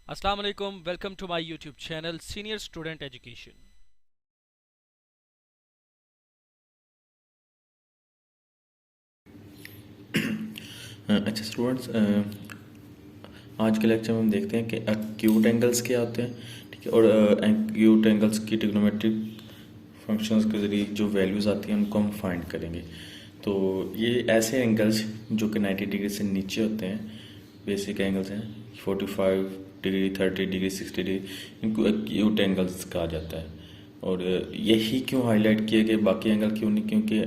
Assalamu alaikum. Welcome to my YouTube channel Senior Student Education. अच्छा students, आज के lecture में हम देखते हैं कि एक्यूट एंगल्स क्या होते हैं। ठीक है, और एक्यूट एंगल्स की ट्रिग्नोमेट्रिक फंक्शंस के ज़रिए जो वैल्यूज़ आती हैं उनको हम फाइंड करेंगे। तो ये ऐसे एंगल्स जो कि 90 डिग्री से नीचे होते हैं, बेसिक एंगल्स हैं, 45 डिग्री, 30 डिग्री, 60 डिग्री, इनको एक्यूट एंगल्स कहा जाता है। और यही क्यों हाईलाइट किया कि बाकी एंगल क्यों नहीं, क्योंकि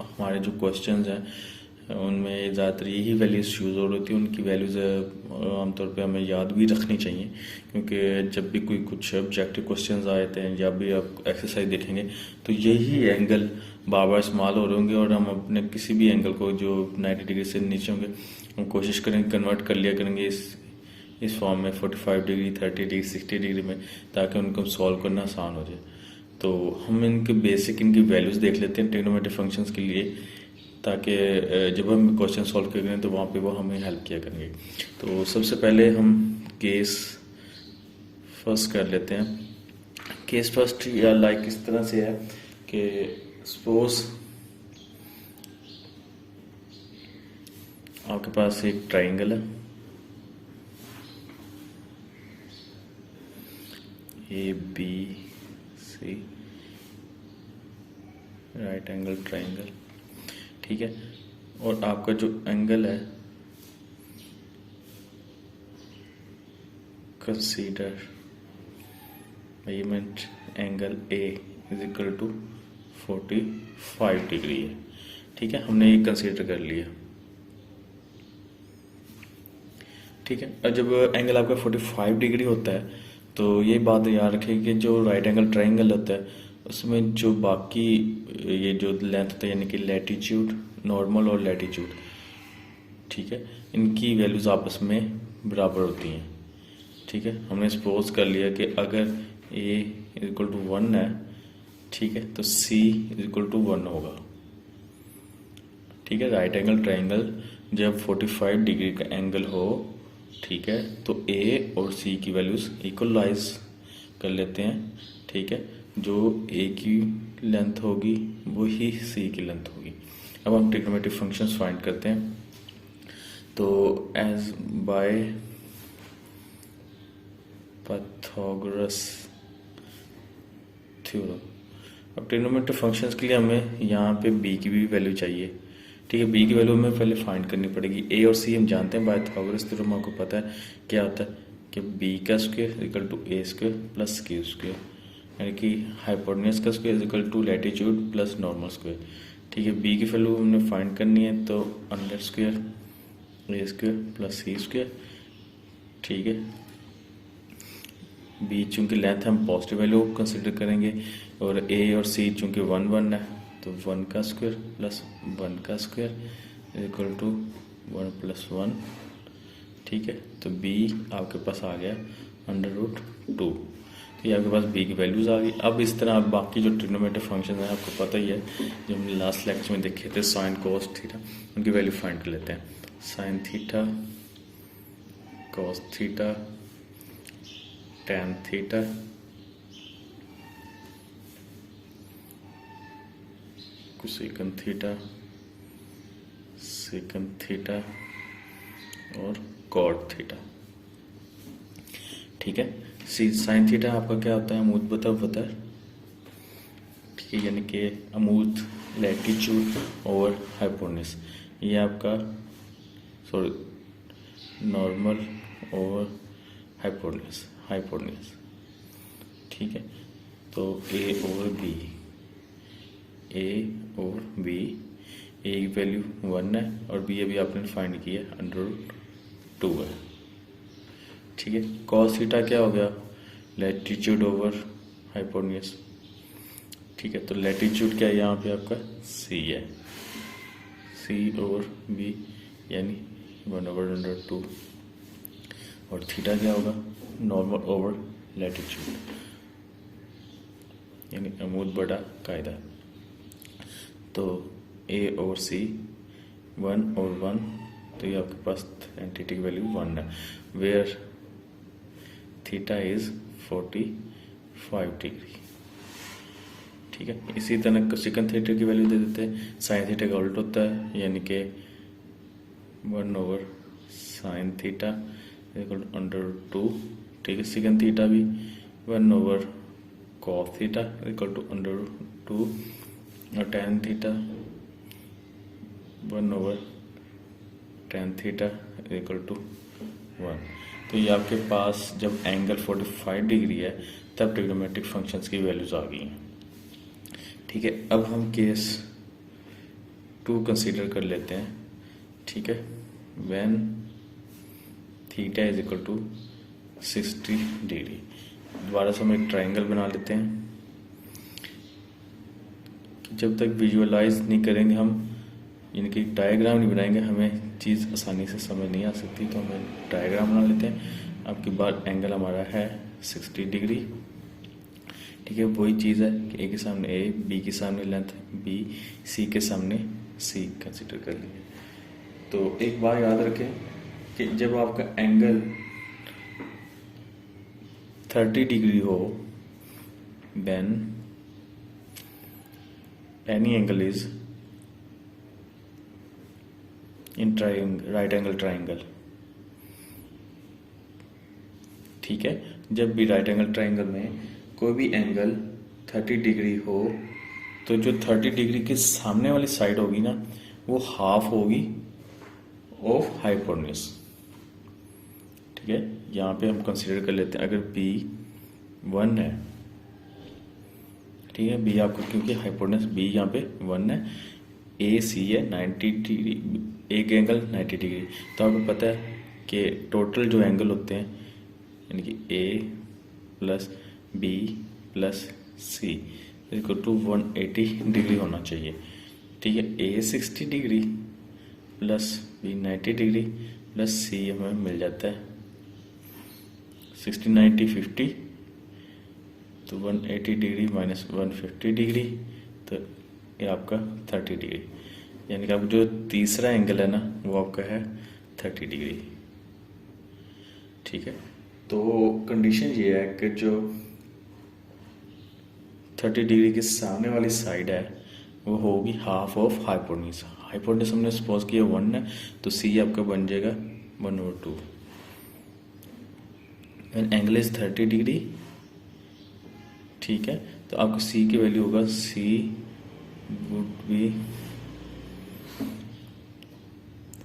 हमारे जो क्वेश्चंस हैं उनमें ज़्यादातर यही वैल्यूज़ यूज़ हो रही थी। उनकी वैल्यूज़ आमतौर पे हमें याद भी रखनी चाहिए, क्योंकि जब भी कोई कुछ ऑब्जेक्टिव क्वेश्चंस आए थे या भी आप एक्सरसाइज देखेंगे तो यही एंगल बार बार इस्तेमाल हो रहे होंगे, और हम अपने किसी भी एंगल को जो 90 डिग्री से नीचे होंगे हम कोशिश करेंगे कन्वर्ट कर लिया करेंगे इस फॉर्म में 45 डिग्री, 30 डिग्री, 60 डिग्री में, ताकि उनको सॉल्व करना आसान हो जाए। तो हम इनके बेसिक इनकी वैल्यूज़ देख लेते हैं ट्रिग्नोमेट्रिक फंक्शंस के लिए, ताकि जब हम क्वेश्चन सॉल्व करेंगे तो वहाँ पे वो हमें हेल्प किया करेंगे। तो सबसे पहले हम केस फर्स्ट कर लेते हैं। केस फर्स्ट या लाइक इस तरह से है कि सपोज आपके पास एक ट्राइंगल है, A B C, right angle triangle. ठीक है, और आपका जो एंगल है, consider measurement angle A is equal to 45 degree है। ठीक है, हमने ये कंसीडर कर लिया। ठीक है, और जब एंगल आपका 45 डिग्री होता है तो ये बात याद रखें कि जो राइट एंगल ट्राइंगल होता है उसमें जो बाकी ये जो लेंथ होता है, यानी कि लैटिट्यूड, नॉर्मल और लैटिट्यूड, ठीक है, इनकी वैल्यूज़ आपस में बराबर होती हैं। ठीक है, हमने सपोज कर लिया कि अगर ए इज इक्वल टू 1 है, ठीक है, तो सी इज इक्वल टू 1 होगा। ठीक है, राइट एंगल ट्राइंगल जब 45 डिग्री का एंगल हो, ठीक है, तो ए और सी की वैल्यूज इक्वलाइज कर लेते हैं। ठीक है, जो ए की लेंथ होगी वही सी की लेंथ होगी। अब हम ट्रिग्नोमेट्रिक फंक्शंस फाइंड करते हैं। तो एज बाय पाइथागोरस थ्योरम, अब ट्रिग्नोमेट्रिक फंक्शंस के लिए हमें यहाँ पे बी की भी वैल्यू चाहिए। ठीक है, बी की वैल्यू हमें पहले फाइंड करनी पड़ेगी। ए और सी हम जानते हैं, पाइथागोरस थ्योरम आपको पता है क्या होता है कि बी का square equal to A square plus Q square, यानी कि हाइपोटेन्यूज का square equal to latitude plus normal square. ठीक है, बी की वैल्यू हमने फाइंड करनी है, तो अंडर स्क्वायर ए स्क्वायर प्लस सी स्क्वायर। ठीक है, बी चूँकि लेंथ हम पॉजिटिव वैल्यू कंसिडर करेंगे, और ए और सी चूँकि 1 1 है तो 1 का स्क्वायर प्लस 1 का स्क्वायर इक्वल टू 1 प्लस 1। ठीक है, तो बी आपके पास आ गया √2। तो ये आपके पास बी की वैल्यूज़ आ गई। अब इस तरह आप बाकी जो ट्रिग्नोमेट्रिक फंक्शन है आपको पता ही है, जो हमने लास्ट लेक्चर में देखे थे, साइन कोस थीटा, उनकी वैल्यू फाइंड कर लेते हैं। Sine theta, cos theta, tan theta, cosec theta, sec theta और कॉट थीटा। ठीक है, साइन थीटा आपका क्या होता है, अमूद पता है। ठीक है, यानी कि अमूद लैटिट्यूड और हाइपोटेन्यूज, ये आपका नॉर्मल और हाइपोटेन्यूज। ठीक है, तो ए और बी, ए की वैल्यू 1 है और बी अभी आपने फाइंड किया √2 है। ठीक है, कॉस थीटा क्या हो गया, लैटिट्यूड ओवर हाइपोटेन्यूज। ठीक है, तो लैटिट्यूड क्या है यहाँ पे आपका सी है, सी ओवर बी यानी 1/√2, और थीटा क्या होगा, नॉर्मल ओवर लैटिट्यूड, यानी अमूद बड़ा कायदा। तो ए और सी 1 और 1, तो ये आपके पास एंटिटी की वैल्यू 1 है, वेयर थीटा इज 45 डिग्री। ठीक है, इसी तरह कोसेकंड थीटा की वैल्यू दे देते हैं। साइन थीटा का उल्ट होता है, यानी कि 1/sin थीटा इक्वल टू √2। ठीक है, सेकंड थीटा भी 1/cos थीटा इक्वल टू √2 और tan theta 1/tan theta equal to 1। तो ये आपके पास जब एंगल 45 डिग्री है तब ट्रिग्नोमेट्रिक फंक्शंस की वैल्यूज आ गई हैं। ठीक है, अब हम केस 2 कंसीडर कर लेते हैं। ठीक है, when theta is equal to 60 degree. दोबारा से हम एक ट्रायंगल बना लेते हैं। जब तक विजुअलाइज नहीं करेंगे हम, यानी कि डायग्राम नहीं बनाएंगे, हमें चीज़ आसानी से समझ नहीं आ सकती। तो हम डायग्राम बना लेते हैं। आपकी बात एंगल हमारा है 60 डिग्री। ठीक है, वही चीज़ है कि ए के सामने ए, बी के सामने लेंथ बी, सी के सामने सी कंसिडर कर लिए। तो एक बात याद रखें कि जब आपका एंगल 30 डिग्री हो, then any angle is in right angle triangle. ठीक है, जब भी राइट एंगल ट्राइंगल में कोई भी एंगल 30 डिग्री हो तो जो 30 डिग्री के सामने वाली साइड होगी ना, वो हाफ होगी ऑफ हाइपोटेन्यूज। ठीक है, यहाँ पे हम कंसीडर कर लेते हैं, अगर बी 1 है, ठीक है, बी आपको क्योंकि हाइपोटेन्यूज बी यहाँ पे 1 है, ए सी है 90 डिग्री, एक एंगल 90 डिग्री। तो आपको पता है कि टोटल जो एंगल होते हैं, यानी कि A plus B plus C equal to 180 degree होना चाहिए। ठीक है, A 60 degree plus B 90 degree plus C हमें मिल जाता है 60 90 50, तो 180 डिग्री माइनस 150 डिग्री, तो ये आपका 30 डिग्री। यानी कि आपका जो तीसरा एंगल है ना, वो आपका है 30 डिग्री। ठीक है, तो कंडीशन ये है कि जो 30 डिग्री के सामने वाली साइड है वो होगी हाफ ऑफ हाइपोटेन्यूज। हाइपोटेन्यूज हमने सपोज किया 1 है, तो सी आपका बन जाएगा 1/2। Angle is 30 degree. ठीक है, तो आपको सी की वैल्यू होगा, C would be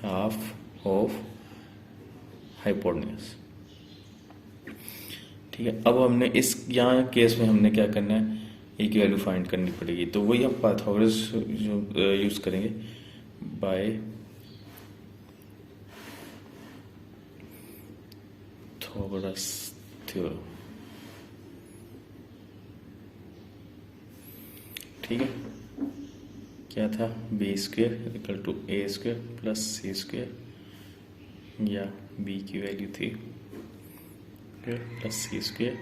half of hypotenuse. ठीक है, अब हमने इस यहाँ केस में हमने क्या करना है, ए की वैल्यू फाइंड करनी पड़ेगी। तो वही हम पाइथागोरस जो यूज करेंगे बाय पाइथागोरस थ्योरम। ठीक है, क्या था, B square equal to A square plus C square, या बी की वैल्यू थी प्लस सी स्क्वायर।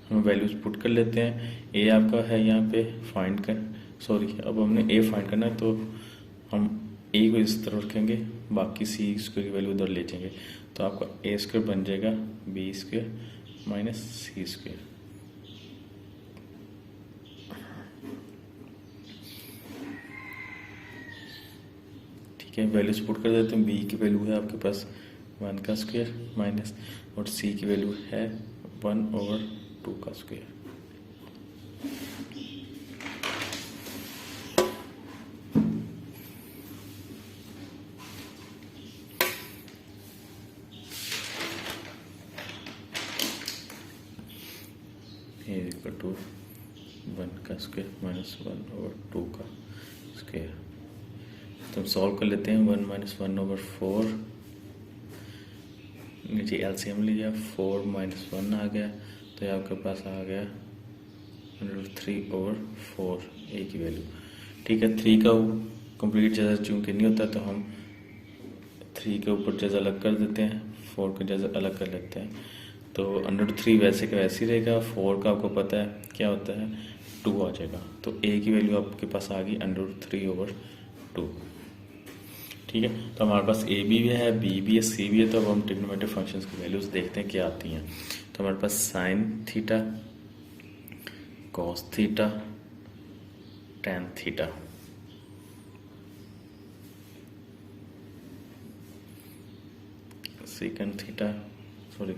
हम वैल्यूज पुट कर लेते हैं। ए आपका है यहाँ पे फाइंड कर, सॉरी अब हमने ए फाइंड करना है, तो हम ए को इस तरफ रखेंगे, बाकी सी स्क्वायर की वैल्यू उधर ले जाएंगे। तो आपका ए स्क्वायर बन जाएगा बी स्क्वायर माइनस सी स्क्वायर। ठीक है, वैल्यूज पुट कर देते हैं। बी की वैल्यू है आपके पास 1 का स्क्वायर माइनस, और सी की वैल्यू है 1/2 का स्क्वायर। इक्वल टू 1 का स्क्वायर माइनस 1/2 का स्क्वायर। तो हम सॉल्व कर लेते हैं। 1 माइनस 1/4, नीचे एलसीएम लिया, 4 माइनस 1 आ गया, तो ये आपके पास आ गया 3/4 ए की वैल्यू। ठीक है, 3 का कंप्लीट जैसा चूंकि नहीं होता, तो हम 3 के ऊपर जैसा अलग कर देते हैं, 4 का जैसा अलग कर लेते हैं। तो √3 वैसे का वैसे ही रहेगा। 4 का आपको पता है क्या होता है, 2 आ जाएगा। तो ए की वैल्यू आपके पास आ गई √3/2। ठीक है। तो हमारे पास ए भी है, बी भी है, सी भी है। तो अब हम ट्रिग्नोमेट्रिक फंक्शंस की वैल्यूज देखते हैं क्या आती हैं। तो हमारे पास sine theta, cos theta, tan theta, second theta, sorry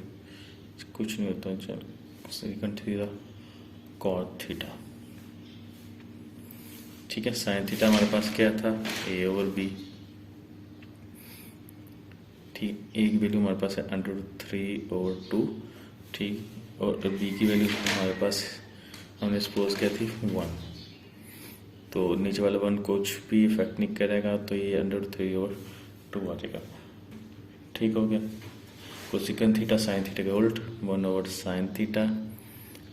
कुछ नहीं होता, चल सेकंड थीटा, कॉट थीटा। ठीक है। साइन थीटा हमारे पास क्या था, ए ओवर बी। ठीक, ए की वैल्यू हमारे पास है √3/2। ठीक, और बी की वैल्यू हमारे पास हमने सपोज किया थी 1। तो नीचे वाला 1 कुछ भी इफेक्ट नहीं करेगा, तो ये √3/2 आ जाएगा। ठीक हो गया। कोसेकंड थीटा साइन थीटा के उल्ट 1/sin थीटा।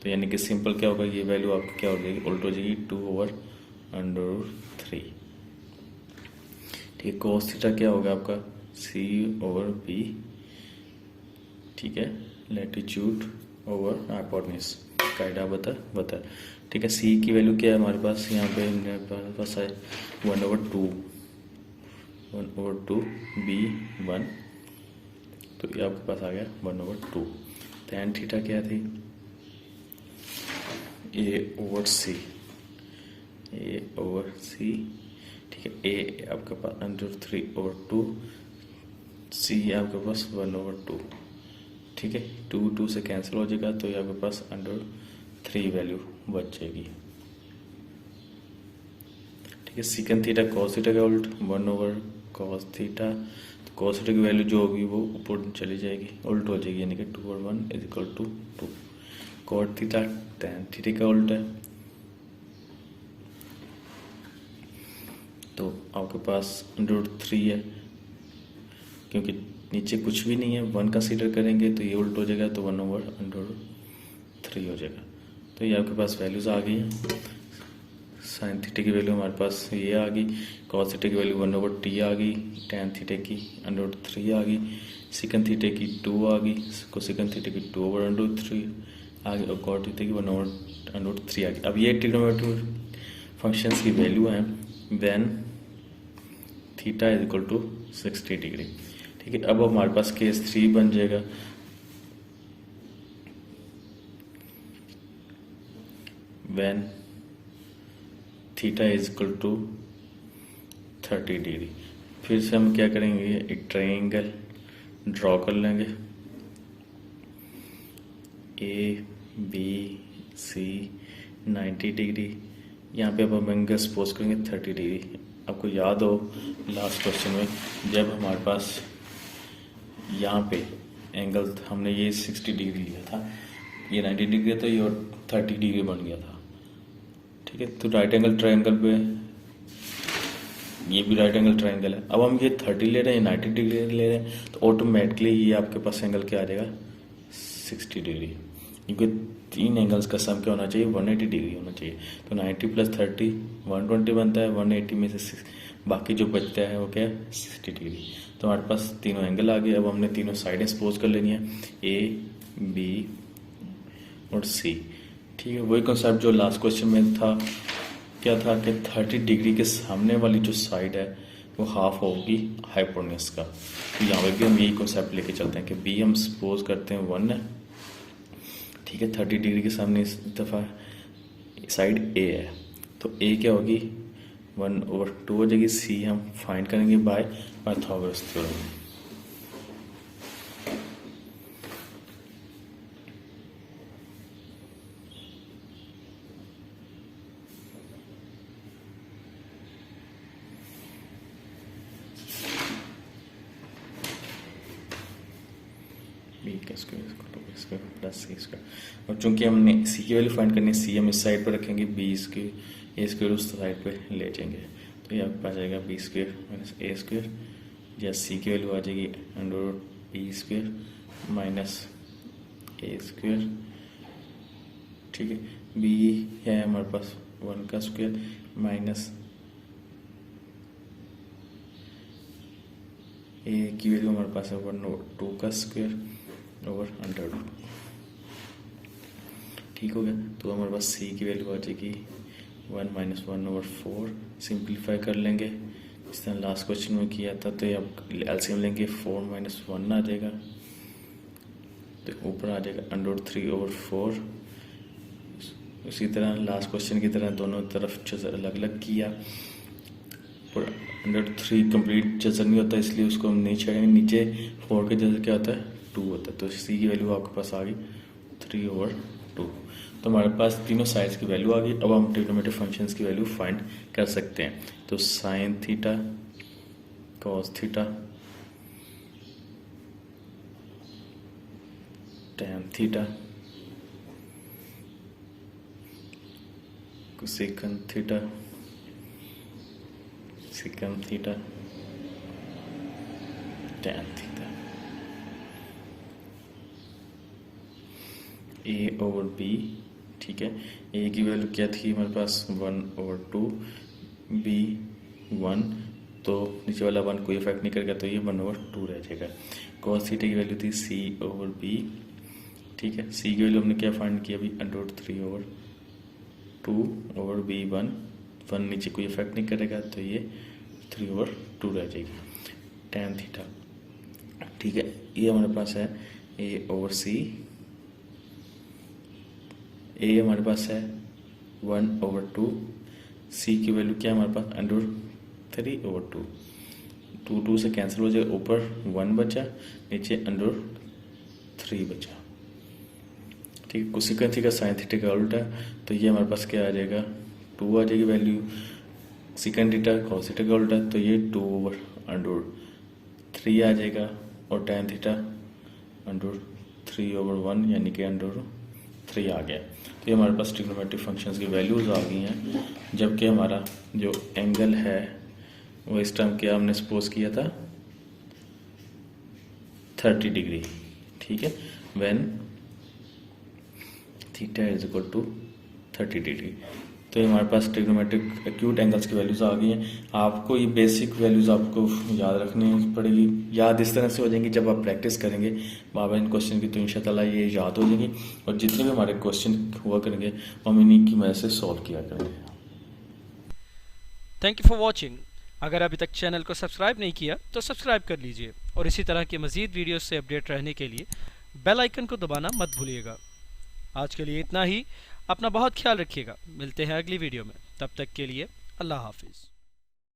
तो यानी कि सिंपल क्या होगा, ये वैल्यू आपकी क्या हो जाएगी, उल्ट हो जाएगी 2/√3। ठीक है। कोस थीटा क्या होगा आपका, C/B। ठीक है। लैटिट्यूड ओवर हाइपोटेन्यूज, कायदा बता। ठीक है। C की वैल्यू क्या है हमारे पास, यहाँ पे हमारे पास है 1/2 B1। तो ये आपके पास आ गया 1/2। टैन थीटा क्या थी, A/C। ठीक है। ए आपके पास √3/2, C आपके पास 1/2। ठीक है। 2 से कैंसिल हो जाएगा, तो ये आपके पास √3 वैल्यू बच जाएगी। ठीक है। सेकंड थीटा कॉस थीटा का उल्ट 1/cos थीटा। तो कॉस थीटा की वैल्यू जो होगी वो ऊपर चली जाएगी, उल्ट हो जाएगी, यानी कि 2/1 = 2। कॉट थीटा टैन थीटा का उल्ट है। तो आपके पास √3 है, क्योंकि नीचे कुछ भी नहीं है, 1 कंसीडर करेंगे तो ये उल्ट हो जाएगा, तो 1/√3 हो जाएगा। तो ये आपके पास वैल्यूज आ गई हैं। साइन थीटा की वैल्यू हमारे पास ये आ गई, कॉस थीटा की वैल्यू 1/t आ गई, टैन थीटा की √3 आ गई, सेकंड थीटा की 2 आ गई, कोसेकंड थीटा की 2/√3 आ गई, और कॉट थीटा की 1/√3 आ गई। अब ये ट्रिग्नोमेट्रिक फंक्शंस की वैल्यू है व्हेन थीटा = 60 डिग्री। ठीक है। अब हमारे पास केस 3 बन जाएगा, व्हेन थीटा = 30 डिग्री। फिर से हम क्या करेंगे, एक ट्रायंगल ड्रॉ कर लेंगे, ABC 90 डिग्री। यहाँ पे अब हम एंगल सपोज करेंगे 30 डिग्री। आपको याद हो लास्ट क्वेश्चन में जब हमारे पास यहाँ पे एंगल हमने ये 60 डिग्री लिया था, ये 90 डिग्री था, ये और 30 डिग्री बन गया था। ठीक है। तो राइट एंगल ट्रायंगल पे ये भी राइट एंगल ट्रायंगल है। अब हम ये 30 ले रहे हैं, 90 डिग्री ले रहे हैं, तो ऑटोमेटिकली ये आपके पास एंगल क्या आ जाएगा, 60 डिग्री। क्योंकि 3 एंगल्स का सम क्या होना चाहिए, 180 डिग्री होना चाहिए। तो 90 + 30 120 बनता है, 180 में से बाकी जो बचता है वो क्या है, 60 डिग्री। तो हमारे पास तीनों एंगल आ गए। अब हमने तीनों साइडें सपोज कर लेनी है, A, B और C। ठीक है। वही कॉन्सेप्ट जो लास्ट क्वेश्चन में था, क्या था कि 30 डिग्री के सामने वाली जो साइड है वो हाफ होगी हाइपोटेन्यूज का। तो यहाँ पे भी हम यही कॉन्सेप्ट लेके चलते हैं कि B हम सपोज करते हैं 1 है। ठीक है। 30 डिग्री के सामने इस दफ़ा साइड A है, तो A क्या होगी, 1/2 हो जाएगी। C हम फाइंड करेंगे by Pythagoras theorem. B² + C²। और चूंकि हमने C की वैल्यू फाइंड करनी है, C हम इस साइड पर रखेंगे, A² उस साइड पे ले जाएंगे। तो ये आपके पास आएगा B² - A², या C की वैल्यू आ जाएगी √B² - A²। ठीक है। B है हमारे पास 1 का स्क्वायर माइनस A की वैल्यू हमारे पास है 1/2 का स्क्वायर ओवर √2। ठीक हो गया। तो हमारे पास C की वैल्यू आ जाएगी 1 - 1/4। सिंप्लीफाई कर लेंगे इस तरह लास्ट क्वेश्चन में किया था, तो ये अब एलसीएम लेंगे 4 - 1 आ जाएगा, तो ऊपर आ जाएगा √3/4। इसी तरह लास्ट क्वेश्चन की तरह दोनों तरफ जजर अलग अलग किया, पर √3 कंप्लीट जजर नहीं होता, इसलिए उसको हम नहीं छेड़ेंगे। नीचे 4 के जजर क्या होता है, 2 होता है, तो सी की वैल्यू आपके पास आ गई 3/2। तो हमारे पास तीनों साइड्स की वैल्यू आ गई। अब हम ट्रिग्नोमेट्रिक फंक्शंस की वैल्यू फाइंड कर सकते हैं। तो sine theta, cos theta, tan theta, cosec theta, sec theta, tan theta, A/B, ठीक है। ए की वैल्यू क्या थी हमारे पास 1/2, B 1, तो नीचे वाला 1 कोई इफेक्ट नहीं करेगा, तो ये 1/2 रह जाएगा। कॉस थीटा की वैल्यू थी C/B, ठीक है। सी की वैल्यू हमने क्या फाइंड किया अभी, √3/2/B 1 नीचे कोई इफेक्ट नहीं करेगा, तो ये 3/2 रह जाएगी। टैन थीटा, ठीक है, ये हमारे पास है A/C, ए हमारे पास है 1/2, सी की वैल्यू क्या है हमारे पास √3/2, 2 से कैंसिल हो जाएगा, ऊपर 1 बचा, नीचे √3 बचा, ठीक है। कोसेकन थीटा साइन थीटा का उल्टा, तो ये हमारे पास क्या आ जाएगा, 2 आ जाएगी value. Second theta cos theta का उल्टा, तो ये 2/3 आ जाएगा, और टैन थीटा √3/1 यानी कि √3 आ गया। तो ये हमारे पास ट्रिग्नोमेट्रिक फंक्शंस की वैल्यूज़ आ गई हैं। जबकि हमारा जो एंगल है वो इस टाइम क्या हमने सपोज किया था 30 डिग्री, ठीक है, when theta is equal to 30 degree. तो ये हमारे पास ट्रिग्नोमेट्रिक एक्यूट एंगल्स की वैल्यूज़ आ गई हैं। आपको ये बेसिक वैल्यूज़ आपको याद रखनी पड़ेगी। याद इस तरह से हो जाएंगी जब आप प्रैक्टिस करेंगे बार बार इन क्वेश्चन की, तो इंशाल्लाह ये याद हो जाएंगी, और जितने भी हमारे क्वेश्चन हुआ करेंगे हम इन्हीं की मदद से सॉल्व किया करेंगे। Thank you for watching. अगर अभी तक चैनल को सब्सक्राइब नहीं किया तो सब्सक्राइब कर लीजिए, और इसी तरह के मज़ीद वीडियोस से अपडेट रहने के लिए बेल आइकन को दबाना मत भूलिएगा। आज के लिए इतना ही। अपना बहुत ख्याल रखिएगा। मिलते हैं अगली वीडियो में। तब तक के लिए अल्लाह हाफिज़।